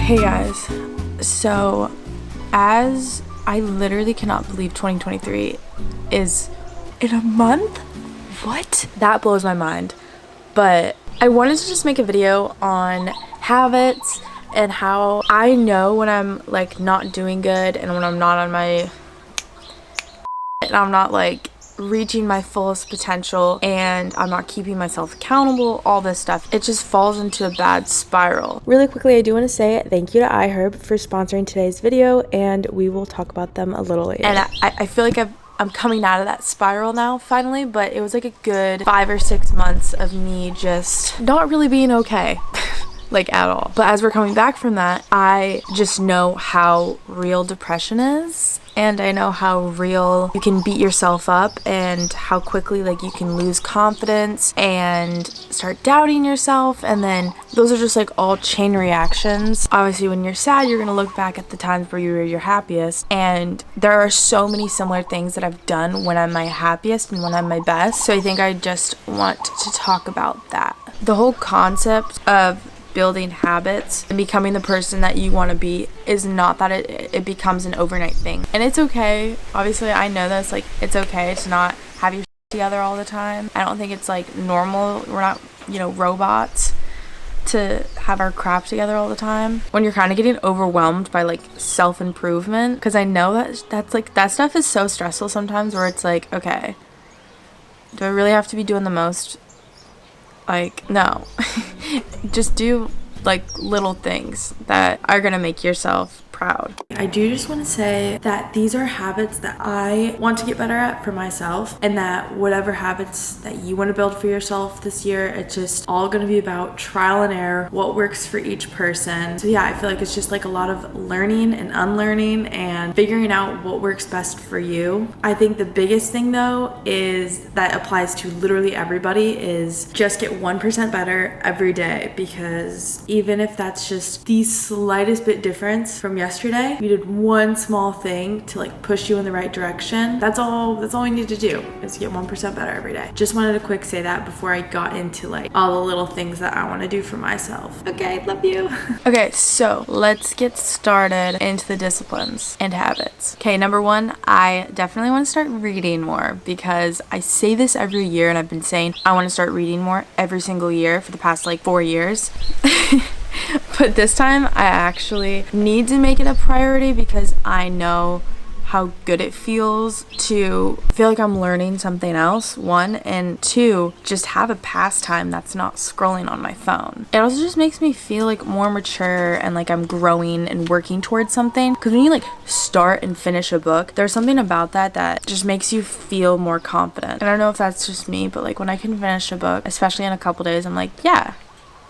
Hey guys, so as I literally cannot believe 2023 is in a month. What? That blows my mind. But I wanted to just make a video on habits and how I know when I'm like not doing good and when I'm not on my and I'm not like reaching my fullest potential and I'm not keeping myself accountable, all this stuff. It just falls into a bad spiral. Really quickly, I do want to say thank you to iHerb for sponsoring today's video, and we will talk about them a little later. And I feel like I'm coming out of that spiral now finally, but it was like a good 5 or 6 months of me just not really being okay. Like at all. But as we're coming back from that, I just know how real depression is, and I know how real you can beat yourself up and how quickly like you can lose confidence and start doubting yourself, and then those are just like all chain reactions. Obviously when you're sad, you're gonna look back at the times where you were your happiest, and there are so many similar things that I've done when I'm my happiest and when I'm my best. So I think I just want to talk about that. The whole concept of building habits and becoming the person that you want to be is not that it becomes an overnight thing. And it's okay. Obviously, I know this, like, it's okay to not have your shit together all the time. I don't think it's like normal. We're not, robots to have our crap together all the time. When you're kind of getting overwhelmed by like self-improvement, because I know that's like, that stuff is so stressful sometimes, where it's like, okay, do I really have to be doing the most? Like, no. Just do like little things that are gonna make yourself proud. I do just want to say that these are habits that I want to get better at for myself, and that whatever habits that you want to build for yourself this year, it's just all going to be about trial and error, what works for each person. So yeah, I feel like it's just like a lot of learning and unlearning and figuring out what works best for you. I think the biggest thing though is that applies to literally everybody is just get 1% better every day, because even if that's just the slightest bit difference from yesterday, you did one small thing to like push you in the right direction. That's all we need to do, is get 1% better every day. Just wanted to quick say that before I got into like all the little things that I want to do for myself. Okay, love you. Okay, so let's get started into the disciplines and habits. Okay, number 1, I definitely want to start reading more, because I say this every year, and I've been saying I want to start reading more every single year for the past like 4 years. But this time I actually need to make it a priority, because I know how good it feels to feel like I'm learning something else, 1, and 2, just have a pastime that's not scrolling on my phone. It also just makes me feel like more mature and like I'm growing and working towards something, because when you like start and finish a book, there's something about that just makes you feel more confident. And I don't know if that's just me, but like when I can finish a book, especially in a couple days, I'm like, yeah,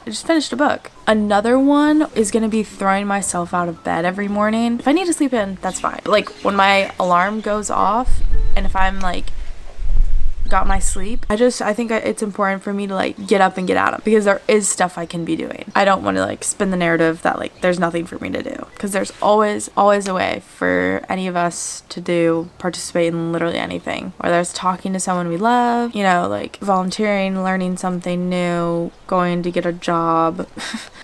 I just finished a book. Another one is gonna be throwing myself out of bed every morning. If I need to sleep in, that's fine. But like when my alarm goes off, and if I'm like got my sleep, I think it's important for me to like get up and get out of, because there is stuff I can be doing. I don't want to like spin the narrative that like there's nothing for me to do, because there's always a way for any of us to participate in literally anything, whether it's talking to someone we love, like volunteering, learning something new, going to get a job,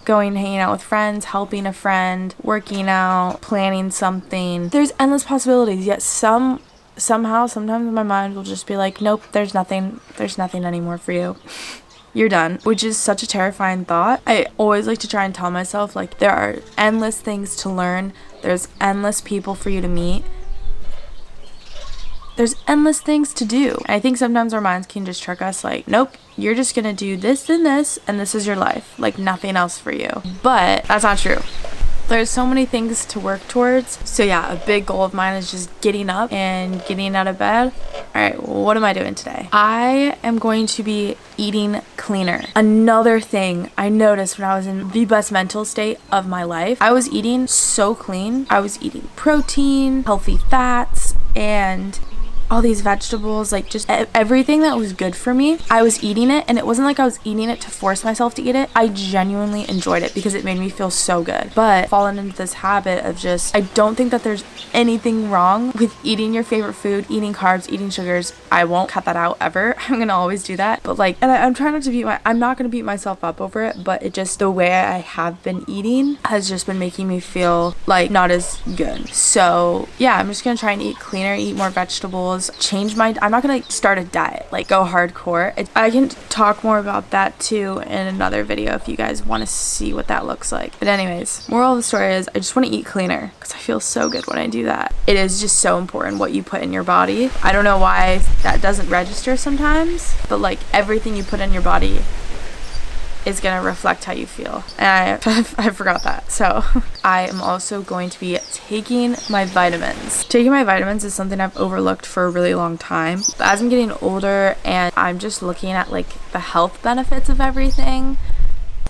going hanging out with friends, helping a friend, working out, planning something. There's endless possibilities, yet somehow sometimes my mind will just be like, nope, there's nothing anymore for you. You're done, which is such a terrifying thought. I always like to try and tell myself like there are endless things to learn, there's endless people for you to meet, there's endless things to do. I think sometimes our minds can just trick us like, nope, you're just gonna do this and this, and this is your life, like nothing else for you. But that's not true. There's so many things to work towards. So yeah, a big goal of mine is just getting up and getting out of bed. All right, what am I doing today? I am going to be eating cleaner. Another thing I noticed when I was in the best mental state of my life, I was eating so clean. I was eating protein, healthy fats, and all these vegetables, like just everything that was good for me. I was eating it, and it wasn't like I was eating it to force myself to eat it. I genuinely enjoyed it because it made me feel so good. But fallen into this habit of just, I don't think that there's anything wrong with eating your favorite food, eating carbs, eating sugars. I won't cut that out ever. I'm gonna always do that. But like, and I'm trying not to I'm not gonna beat myself up over it, but it just, the way I have been eating has just been making me feel like not as good. So yeah, I'm just gonna try and eat cleaner, eat more vegetables, I'm not gonna start a diet, like go hardcore. I can talk more about that too in another video if you guys want to see what that looks like. But anyways, moral of the story is I just want to eat cleaner because I feel so good when I do that. It is just so important what you put in your body. I don't know why that doesn't register sometimes, but like everything you put in your body is gonna reflect how you feel, and I forgot that. So I am also going to be taking my vitamins. Taking my vitamins is something I've overlooked for a really long time, but as I'm getting older and I'm just looking at like the health benefits of everything,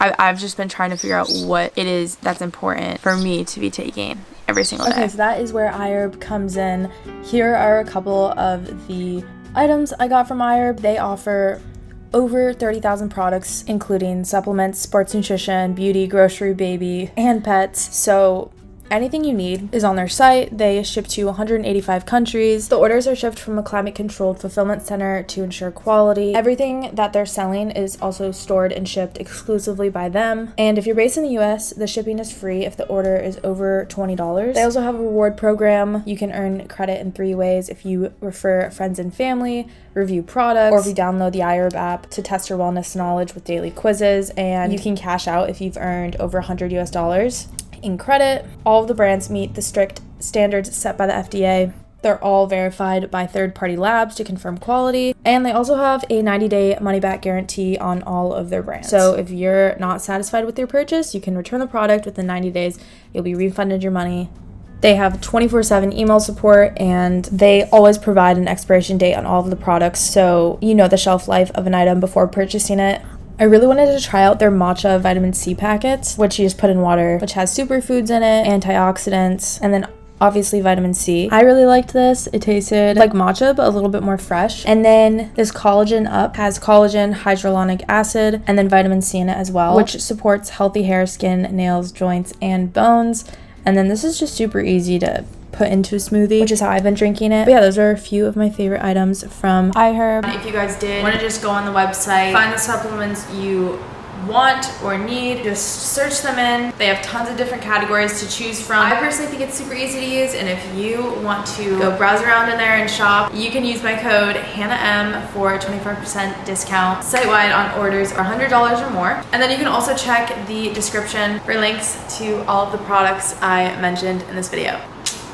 I've just been trying to figure out what it is that's important for me to be taking every single day. Okay, so that is where iHerb comes in. Here are a couple of the items I got from iHerb. They offer over 30,000 products, including supplements, sports nutrition, beauty, grocery, baby, and pets. So anything you need is on their site. They ship to 185 countries. The orders are shipped from a climate-controlled fulfillment center to ensure quality. Everything that they're selling is also stored and shipped exclusively by them. And if you're based in the US, the shipping is free if the order is over $20. They also have a reward program. You can earn credit in 3 ways: if you refer friends and family, review products, or if you download the iHerb app to test your wellness knowledge with daily quizzes. And you can cash out if you've earned over $100 US in credit. All of the brands meet the strict standards set by the FDA. They're all verified by third-party labs to confirm quality, and they also have a 90-day money-back guarantee on all of their brands. So if you're not satisfied with your purchase, you can return the product within 90 days. You'll be refunded your money. They have 24/7 email support, and they always provide an expiration date on all of the products, so you know the shelf life of an item before purchasing it. I really wanted to try out their matcha vitamin C packets, which you just put in water, which has superfoods in it, antioxidants, and then obviously vitamin C. I really liked this. It tasted like matcha, but a little bit more fresh. And then this Collagen Up has collagen, hyaluronic acid, and then vitamin C in it as well, which supports healthy hair, skin, nails, joints, and bones. And then this is just super easy to put into a smoothie, which is how I've been drinking it. But yeah, those are a few of my favorite items from iHerb. If you guys did want to just go on the website, find the supplements you want or need, just search them in. They have tons of different categories to choose from. I personally think it's super easy to use, and if you want to go browse around in there and shop, you can use my code HannahM for a 25% discount site-wide on orders are $100 or more. And then you can also check the description for links to all of the products I mentioned in this video.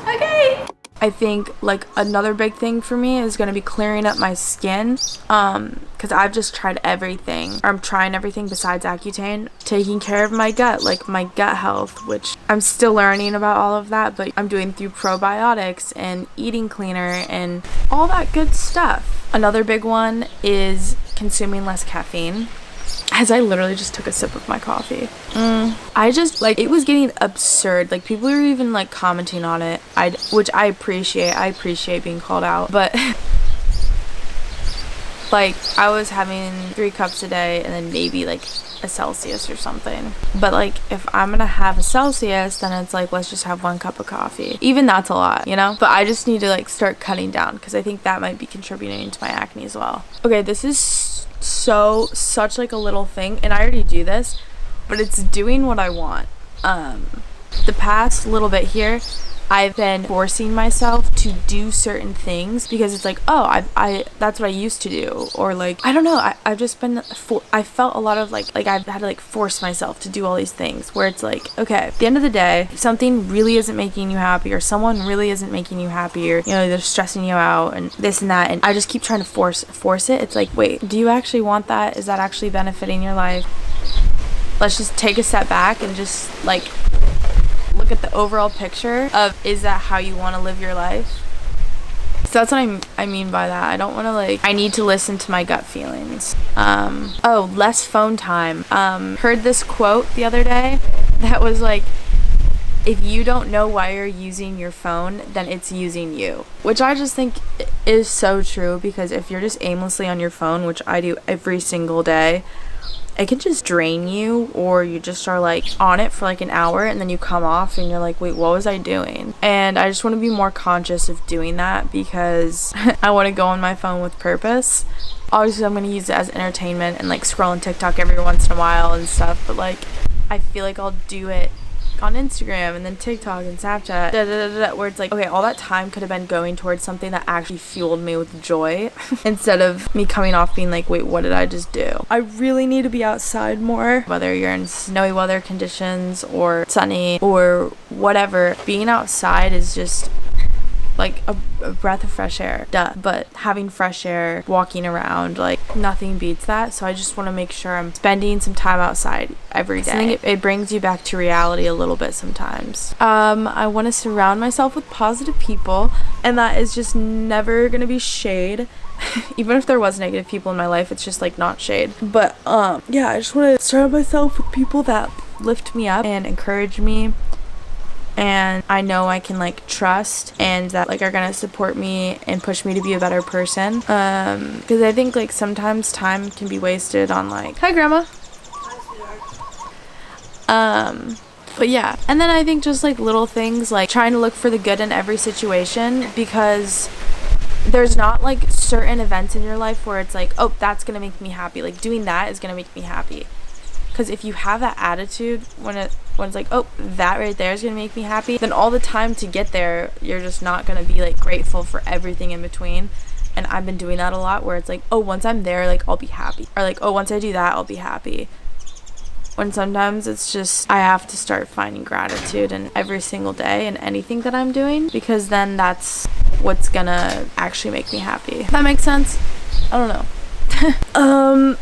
Okay. I think like another big thing for me is going to be clearing up my skin, because I've just tried everything, or I'm trying everything besides Accutane, taking care of my gut, like my gut health, which I'm still learning about all of that, but I'm doing through probiotics and eating cleaner and all that good stuff. Another big one is consuming less caffeine, as I literally just took a sip of my coffee. I just, like, it was getting absurd. Like, people were even, like, commenting on it, which I appreciate. I appreciate being called out. But, like, I was having 3 cups a day and then maybe, like, a Celsius or something. But, like, if I'm gonna have a Celsius, then it's like, let's just have 1 cup of coffee. Even that's a lot, you know? But I just need to, like, start cutting down, because I think that might be contributing to my acne as well. Okay, this is such like a little thing, and I already do this, but it's doing what I want. The past little bit here, I've been forcing myself to do certain things because it's like, oh, I that's what I used to do, or like, I don't know, I've just been I felt a lot of like I've had to like force myself to do all these things, where it's like, okay, at the end of the day, if something really isn't making you happy, or someone really isn't making you happy, or, you know, they're stressing you out and this and that, and I just keep trying to force it. It's like, wait, do you actually want that? Is that actually benefiting your life? Let's just take a step back and just like look at the overall picture of, is that how you want to live your life? So that's what I mean by that. I don't want to like, I need to listen to my gut feelings. Oh, less phone time. Heard this quote the other day that was like, if you don't know why you're using your phone, then it's using you. Which I just think is so true, because if you're just aimlessly on your phone, which I do every single day, it can just drain you, or you just are like on it for like an hour and then you come off and you're like, wait, what was I doing? And I just want to be more conscious of doing that, because I want to go on my phone with purpose. Obviously I'm going to use it as entertainment and like scrolling TikTok every once in a while and stuff, but like I feel like I'll do it on Instagram and then TikTok and Snapchat, where it's like, okay, all that time could have been going towards something that actually fueled me with joy instead of me coming off being like, wait, what did I just do? I really need to be outside more, whether you're in snowy weather conditions or sunny or whatever. Being outside is just like a breath of fresh air, duh. But having fresh air, walking around, like nothing beats that. So I just want to make sure I'm spending some time outside every day. I think it brings you back to reality a little bit sometimes. I want to surround myself with positive people, and that is just never gonna be shade. Even if there was negative people in my life, it's just like not shade. But yeah, I just want to surround myself with people that lift me up and encourage me, and I know I can like trust, and that like are gonna support me and push me to be a better person, because I think like sometimes time can be wasted on like, hi grandma. But yeah, and then I think just like little things, like trying to look for the good in every situation, because there's not like certain events in your life where it's like, oh, that's gonna make me happy, like doing that is gonna make me happy. Because if you have that attitude when it's like, oh, that right there is going to make me happy, then all the time to get there, you're just not going to be like grateful for everything in between. And I've been doing that a lot, where it's like, oh, once I'm there, like I'll be happy. Or like, oh, once I do that, I'll be happy. When sometimes it's just, I have to start finding gratitude in every single day and anything that I'm doing, because then that's what's going to actually make me happy. If that makes sense? I don't know.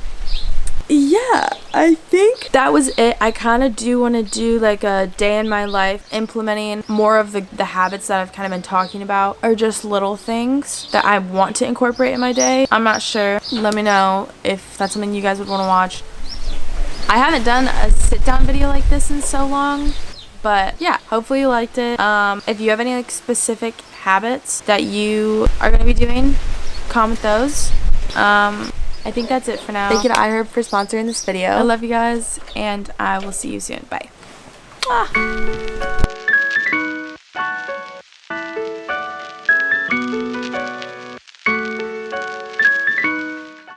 Yeah, I think that was it. I kind of do want to do like a day in my life, implementing more of the habits that I've kind of been talking about, or just little things that I want to incorporate in my day. I'm not sure. Let me know if that's something you guys would want to watch. I haven't done a sit down video like this in so long, but yeah, hopefully you liked it. If you have any like specific habits that you are going to be doing, comment those. I think that's it for now. Thank you to iHerb for sponsoring this video. I love you guys, and I will see you soon. Bye.